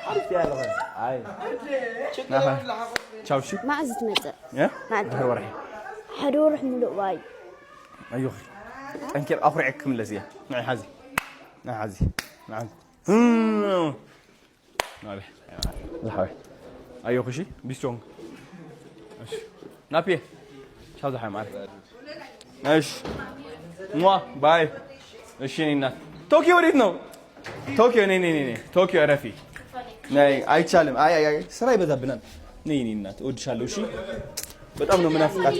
عارف يا لغة هاي تشاو شو ما عزت متى يا ما أدري ورحي حروح ملء واي أيوه أنكر أفرعكم لزيا نعم حازي نعم حازي نعم نعم الحوي أيوه خشي بيسترونج إيش نابي شو ذا حمار إيش موا باي إيش ينينا طوكيو وريتنو طوكيو ني طوكيو رفي ناي أي تشالم أي سراي بدأ ني نات ود شالو شي بتأمنوا منافقات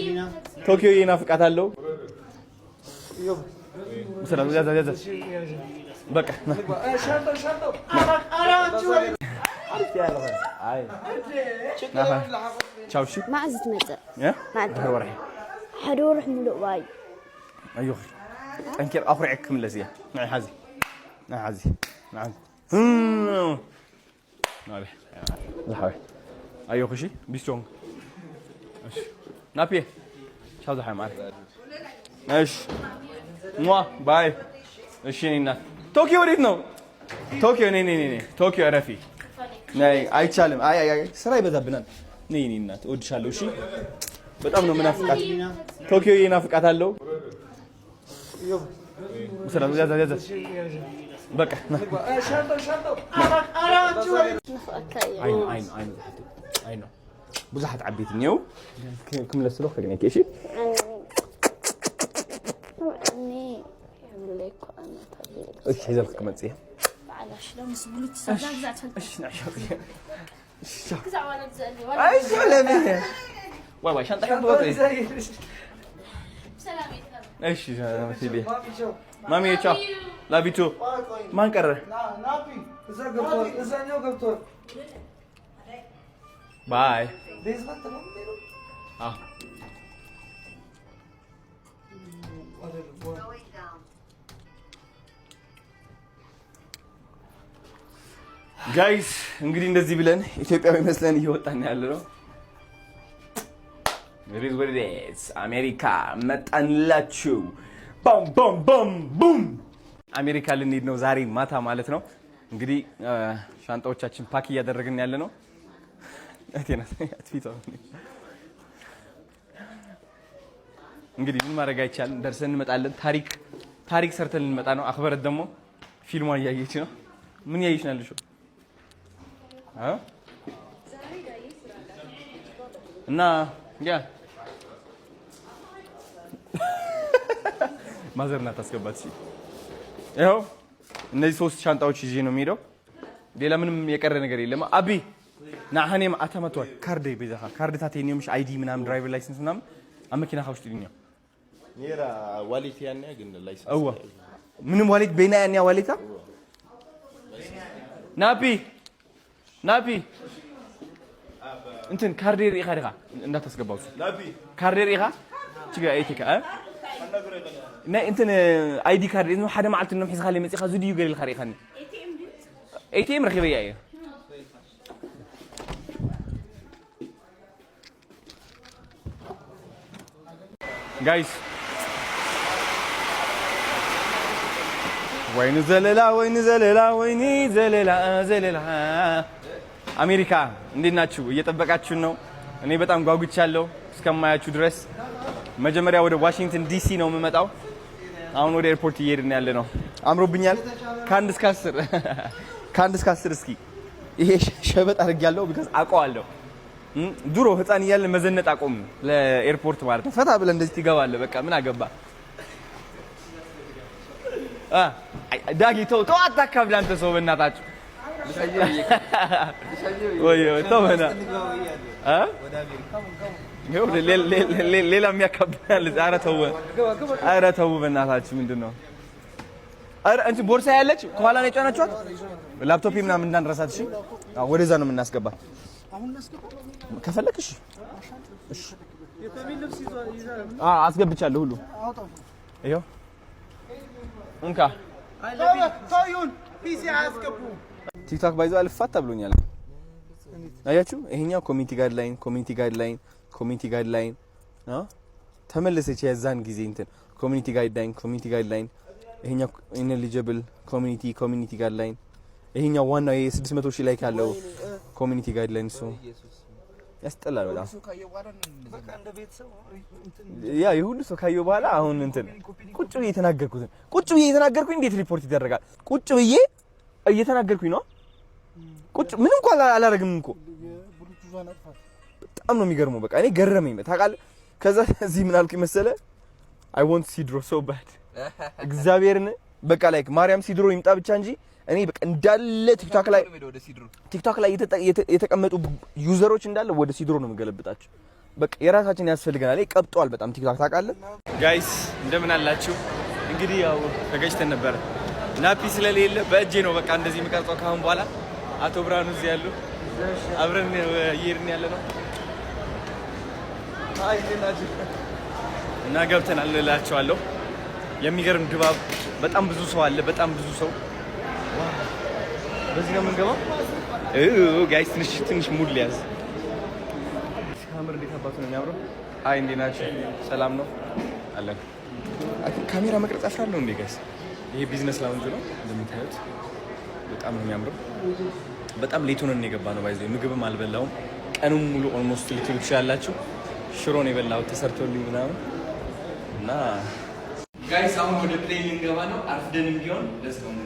طوكيو ينافقات هلو مثلا زيادة بقى شرطة عارف يا لغة هاي تشاو شو ما عزت متى يا ما أدري ورحي حروح ملء واي أيوه أنكر أفرعكم لزيا نعم حازي نعم حازي نعم نعم الحوي أيوه خشي بيسترونج إيش نابي شو ذا حمار إيش موا باي إيش ينينا طوكيو وريتنو طوكيو ني طوكيو رفي ناي أي تشالم أي سراي بدأ ني نات ود شالو شي بتأمنوا منافقات طوكيو ينافقات هلو مثلا زيادة بقى شرطة عينو بزحت عبيت نيو كم لسلوخ كنا كيشي أني يعمل لك أنا تبي إيش حيزلك كمان تسيه على شلون سبلت زعزعت إيش نعشق كذا ولا تزعلني ولا إيش ولا بيه واي شنطة حط وطي سلامي إيش مثيلي مامي تشاو لا بيتو ما نكرر نابي إذا قبطور إذا نيو قبطور باي ليش ما تمام آه ጋይስ እንግዲህ እንደዚህ ብለን ኢትዮጵያዊ መስለን እየወጣን ያለነው ሪዝ ወርዴስ አሜሪካ መጣንላችሁ ቦም ቦም ቦም ቡም አሜሪካ ልንሄድ ነው ዛሬ ማታ ማለት ነው። እንግዲህ ሻንጣዎቻችን ፓክ እያደረግን ያለ ነው። እቴና አትፊቶ እንግዲህ ምን ማድረግ አይቻልም። ደርሰን እንመጣለን። ታሪክ ሰርተን እንመጣ ነው። አክበረት ደግሞ ፊልሟን እያየች ነው። ምን ያይሽ ነው ልጅ እና ያ ማዘርና ታስገባት እሺ ይኸው እነዚህ ሶስት ሻንጣዎች ይዤ ነው የሚሄደው። ሌላ ምንም የቀረ ነገር የለም። አቢ ናሐኔም አተመቷል ካርድ ቤዛኻ ካርድ ታቴኒዮምሽ አይዲ ምናምን ድራይቨር ላይሰንስ ምናምን አመኪና ካውስጥ ይልኛ ኔራ ዋሌት ያኔ ግን ላይሰንስ አዋ ምንም ዋሌት በእና ያኔ ዋሌታ ናፒ እንትን ካርድ ሪኻ ዲኻ እንዳታስገባው ናፒ ካርድ ሪኻ ትጋ አይቲካ ና እንትን አይዲ ካርድ ነው ሓደ ማዓልት ነው ሒዝኻ ለይ መጽኻ ዝድዩ ገሪል ኻሪኻኒ ኤቲኤም ረኺበያ እየ ጋይስ ወይኑ ዘለላ አሜሪካ እንዴት ናችሁ? እየጠበቃችሁን ነው? እኔ በጣም ጓጉቻለሁ እስከማያችሁ ድረስ። መጀመሪያ ወደ ዋሽንግተን ዲሲ ነው የምመጣው። አሁን ወደ ኤርፖርት እየሄድን ያለ ነው። አምሮብኛል። ከአንድ እስከ 10 እስኪ ይሄ ሸበጥ አድርጌያለሁ ቢካዝ አውቀዋለሁ። ድሮ ህፃን እያለን መዘነጥ አቆም ለኤርፖርት ማለት ነው። ፈታ ብለን እንደዚህ ትገባለህ። በቃ ምን አገባ ዳጊ ተው አታካብድ አንተ ሰው በእናታችሁ ወይ ተው በና ሌላ የሚያካብዳል። ኧረ ተው በእናታችሁ ምንድነው? ኧረ እንትን ቦርሳ ያለች ከኋላ ነው የጫናችኋት። ላፕቶፕ ምናምን እንዳንረሳት እሺ። ወደዛ ነው የምናስገባት ከፈለክሽ። እሺ አስገብቻለሁ ሁሉ ይኸው እንካ ታዩን ፒሲ አያስገቡ ቲክቶክ ባይዞ አልፋታ ብሎኛል። አያችሁ ይሄኛው ኮሚኒቲ ጋይድላይን ተመለሰች የዛን ጊዜ እንትን ኮሚኒቲ ጋይድላይን ይሄኛው ኢንኤሊጂብል ኮሚኒቲ ጋይድላይን ይሄኛው ዋናው የ600,000 ላይክ ያለው ኮሚኒቲ ጋይድላይንስ ነው ያስጠላል በጣም ያ የሁሉ ሰው ካየው በኋላ አሁን እንትን ቁጭ ብዬ የተናገርኩኝ እንዴት ሪፖርት ይደረጋል ቁጭ ብዬ እየተናገርኩኝ ነው ቁጭ ምን እንኳን አላረግም እኮ በጣም ነው የሚገርመው በቃ እኔ ገረመኝ ታውቃለህ ከዛ እዚህ ምን አልኩኝ መሰለ I want ሲድሮ so bad እግዚአብሔርን በቃ ላይክ ማርያም ሲድሮ ይምጣ ብቻ እንጂ እኔ በቃ እንዳለ ቲክቶክ ላይ የተቀመጡ ዩዘሮች እንዳለ ወደ ሲድሮ ነው የምገለብጣቸው በቃ የራሳችን ያስፈልገናል ቀብጧል በጣም ቲክቶክ ታውቃለህ ጋይስ እንደምን አላችሁ እንግዲህ ያው ተገጭተን ነበር ናፒ ስለሌለ በእጄ ነው በቃ እንደዚህ የምቀርጸው ካሁን በኋላ አቶ ብርሃኑ እዚህ ያሉ አብረን እየሄድን ያለ ነው አይ ለናጅ እና ገብተናል እላቸዋለሁ የሚገርም ድባብ በጣም ብዙ ሰው አለ በጣም ብዙ ሰው ዋው በዚህ ነው የምንገባው ጋይስ ትንሽ ሙድ ሊያዝ ካሜራ እንዴት አባቱ ነው የሚያምረው አይ እንዴ ናችሁ ሰላም ነው አለ ካሜራ መቅረጽ አፍራለሁ እንዴ ጋይስ ይሄ ቢዝነስ ላውንጅ ነው እንደምታዩት በጣም ነው የሚያምረው በጣም ሌት ሆነን የገባ ነው ባይዘው ምግብም አልበላውም ቀኑን ሙሉ ኦልሞስት ልትሉ ትችላላችሁ ሽሮ ነው የበላው ተሰርቶልኝ ምናምን እና ጋይስ አሁን ወደ ፕሌን ልንገባ ነው አርፍደንም ቢሆን ለስከው ነው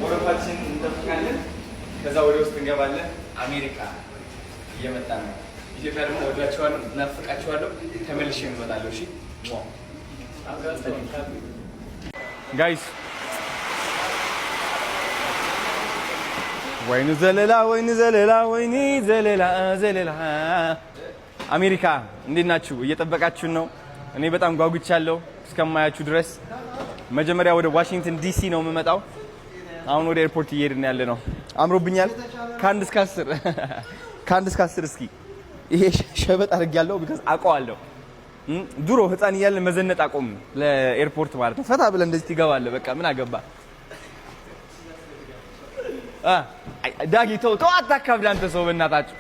ወረፋችን እንጠብቃለን ከዛ ወደ ውስጥ እንገባለን አሜሪካ እየመጣ ነው ኢትዮጵያ ደግሞ ወዳቸዋለሁ እናፍቃቸዋለሁ ተመልሼ እንመጣለሁ እሺ ጋይስ ወይኑ ዘለላ አሜሪካ እንዴት ናችሁ እየጠበቃችሁ ነው እኔ በጣም ጓጉቻለሁ እስከማያችሁ ድረስ መጀመሪያ ወደ ዋሽንግተን ዲሲ ነው የምመጣው አሁን ወደ ኤርፖርት እየሄድን ያለ ነው አምሮብኛል ከአንድ እስከ 10 እስኪ ይሄ ሸበጥ አድርጌያለሁ ቢካዝ አውቀዋለሁ ድሮ ህፃን እያልን መዘነጥ አቆም ለኤርፖርት ማለት ነው ፈታ ብለን እንደዚህ ትገባለህ በቃ ምን አገባ ዳጊ ተው አታካብድ አንተ ሰው በእናታችሁ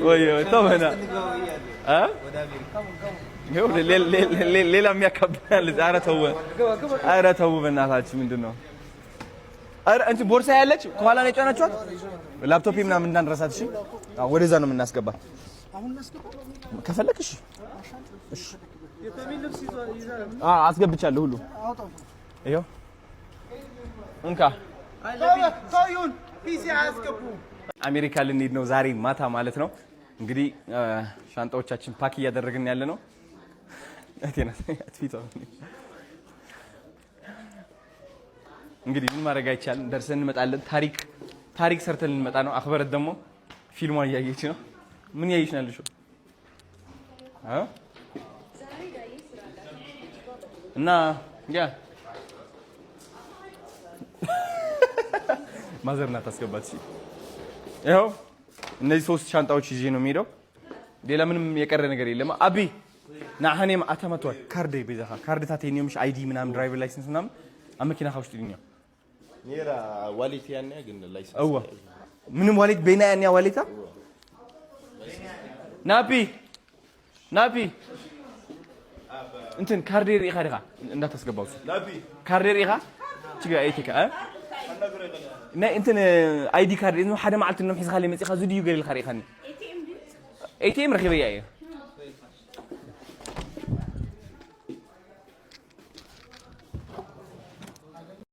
ወይ ተውና ሌላ የሚያካብዳል ኧረ ተው በእናታችሁ ምንድነው ኧረ እንት ቦርሳ ያለች ከኋላ ነው የጫናችኋት ላፕቶፕ ምናምን እንዳንረሳት እሺ ወደዛ ነው የምናስገባት አሁን እናስገባ ከፈለክሽ እሺ አስገብቻለሁ ሁሉ ይሄው እንካ ታዩን ፒሲ አስገቡ አሜሪካ ልንሄድ ነው ዛሬ ማታ ማለት ነው እንግዲህ ሻንጣዎቻችን ፓክ እያደረግን ያለ ነው እቴና አትፊታው እንግዲህ ምን ማድረግ አይቻልም ደርሰን እንመጣለን ታሪክ ሰርተን እንመጣ ነው አክበረት ደግሞ ፊልሟን እያየች ነው ምን ያይሽ ነው ያለሽው እና ያ ማዘርና ታስገባት እሺ ይሄው እነዚህ ሶስት ሻንጣዎች ይዤ ነው የሚሄደው ሌላ ምንም የቀረ ነገር የለም አቢ ናሐኔም አተመቷል ካርድ በዛኻ ካርድ ታቴኒዮምሽ አይዲ ምናምን ድራይቨር ላይሰንስ ምናምን አመኪና ካውስጥ ይልኛል ኔራ ዋሌት ያኔ ግን ላይሰንስ አዋ ምንም ዋሌት በእና ያኔ ዋሌታ ናፒ እንትን ካርድ ይሪኻ ዲኻ እንዳታስገባው ናፒ ካርድ ይሪኻ ትጋ አይቲካ ና እንትን አይዲ ካርድ ነው ሓደ ማዓልት ነው ሒዝኻ ለይ መጽኻ ዙድዩ ገሊል ኸሪኻኒ ኤቲኤም ረኺበያ